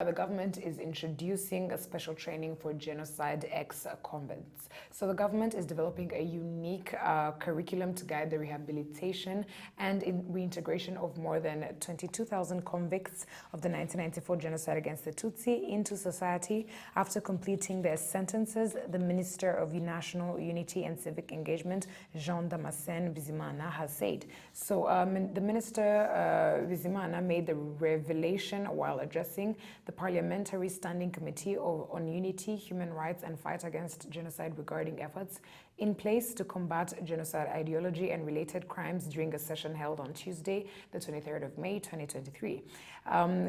The government is introducing a special training for genocide ex-convicts. So the government is developing a unique curriculum to guide the rehabilitation and reintegration of more than 22,000 convicts of the 1994 genocide against the Tutsi into society after completing their sentences. The Minister of National Unity and Civic Engagement, Jean Damascene Bizimana, has said. So the Minister Bizimana made the revelation while addressing the Parliamentary Standing Committee on Unity, Human Rights and Fight Against Genocide regarding efforts in place to combat genocide ideology and related crimes during a session held on Tuesday, the 23rd of May, 2023.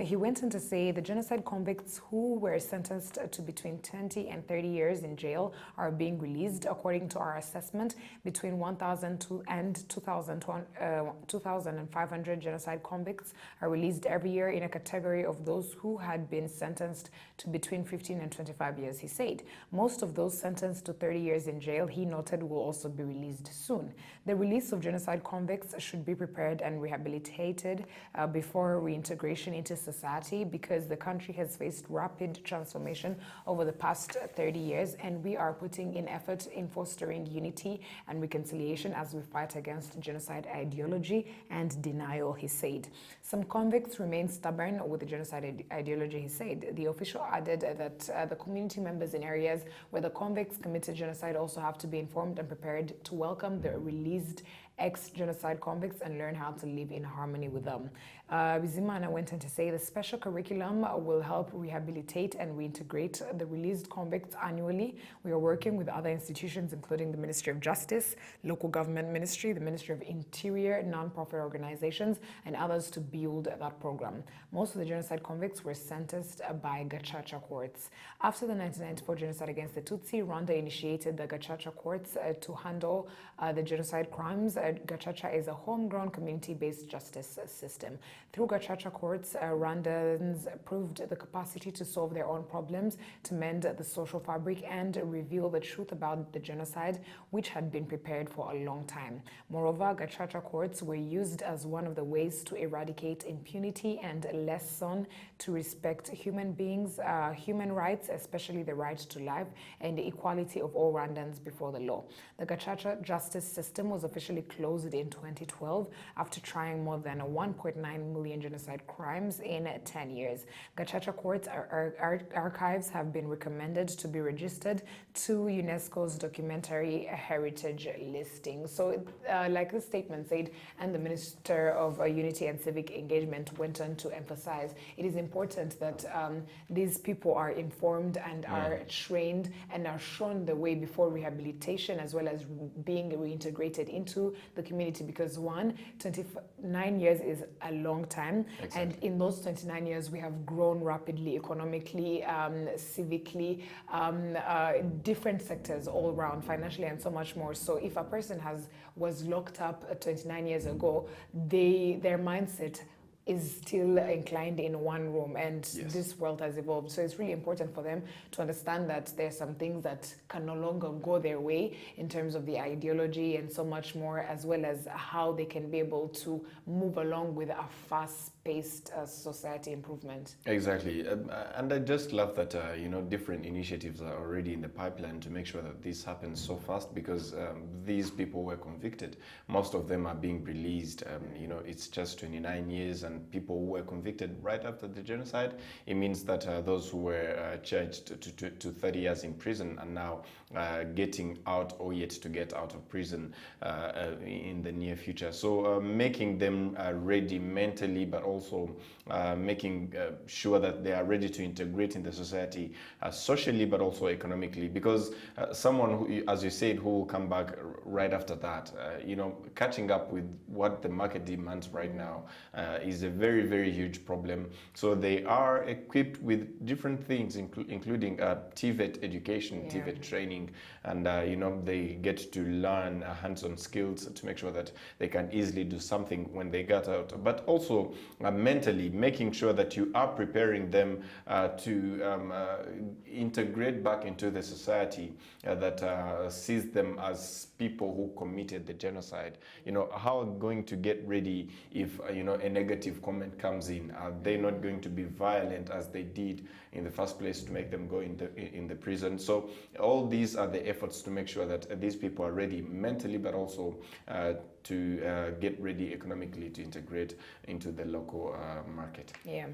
He went on to say the genocide convicts who were sentenced to between 20 and 30 years in jail are being released. According to our assessment, between 1,000 and 2,500 genocide convicts are released every year in a category of those who had been sentenced to between 15 and 25 years, he said. Most of those sentenced to 30 years in jail, he noted, will also be released soon. The release of genocide convicts should be prepared and rehabilitated before reintegration into society, because the country has faced rapid transformation over the past 30 years, and we are putting in effort in fostering unity and reconciliation as we fight against genocide ideology and denial, he said. Some convicts remain stubborn with the genocide ideology, he said. The official added that the community members in areas where the convicts committed genocide also have to be informed and prepared to welcome the released ex-genocide convicts and learn how to live in harmony with them. Bizimana went on to say the special curriculum will help rehabilitate and reintegrate the released convicts annually. We are working with other institutions, including the Ministry of Justice, local government ministry, the Ministry of Interior, non-profit organizations, and others to build that program. Most of the genocide convicts were sentenced by Gacaca courts. After the 1994 genocide against the Tutsi, Rwanda initiated the Gacaca courts to handle the genocide crimes. Gacaca is a homegrown community-based justice system. Through Gacaca courts, Rwandans proved the capacity to solve their own problems, to mend the social fabric, and reveal the truth about the genocide, which had been prepared for a long time. Moreover, Gacaca courts were used as one of the ways to eradicate impunity and lesson to respect human beings, human rights, especially the right to life and the equality of all Rwandans before the law. The Gacaca justice system was officially closed in 2012 after trying more than 1.9 million genocide crimes in 10 years. Gacaca courts archives have been recommended to be registered to UNESCO's documentary heritage listing. So like the statement said, and the Minister of Unity and Civic Engagement went on to emphasize, it is important that these people are informed and are trained and are shown the way before rehabilitation, as well as being reintegrated into the community, because 29 years is a long time. Exactly. And in those 29 years, we have grown rapidly, economically, civically, different sectors all around, financially, and so much more. So if a person was locked up 29 years ago, their mindset is still inclined in one room, and yes, this world has evolved. So it's really important for them to understand that there's some things that can no longer go their way in terms of the ideology and so much more, as well as how they can be able to move along with a fast-paced society improvement. Exactly. And I just love that, different initiatives are already in the pipeline to make sure that this happens so fast, because these people were convicted. Most of them are being released. It's just 29 years, and people who were convicted right after the genocide. It means that those who were charged to 30 years in prison are now getting out, or yet to get out of prison in the near future. So making them ready mentally, but also making sure that they are ready to integrate in the society socially, but also economically, because someone who, as you said, who will come back right after that, catching up with what the market demands right now is a very, very huge problem. So they are equipped with different things, including TVET education, TVET training, and they get to learn hands-on skills to make sure that they can easily do something when they get out. But also mentally making sure that you are preparing them to integrate back into the society that sees them as people who committed the genocide. You know, how are going to get ready if you know, a negative comment comes in? Are they not going to be violent as they did in the first place to make them go in the prison? So all these are the efforts to make sure that these people are ready mentally, but also to get ready economically to integrate into the local market. Yeah.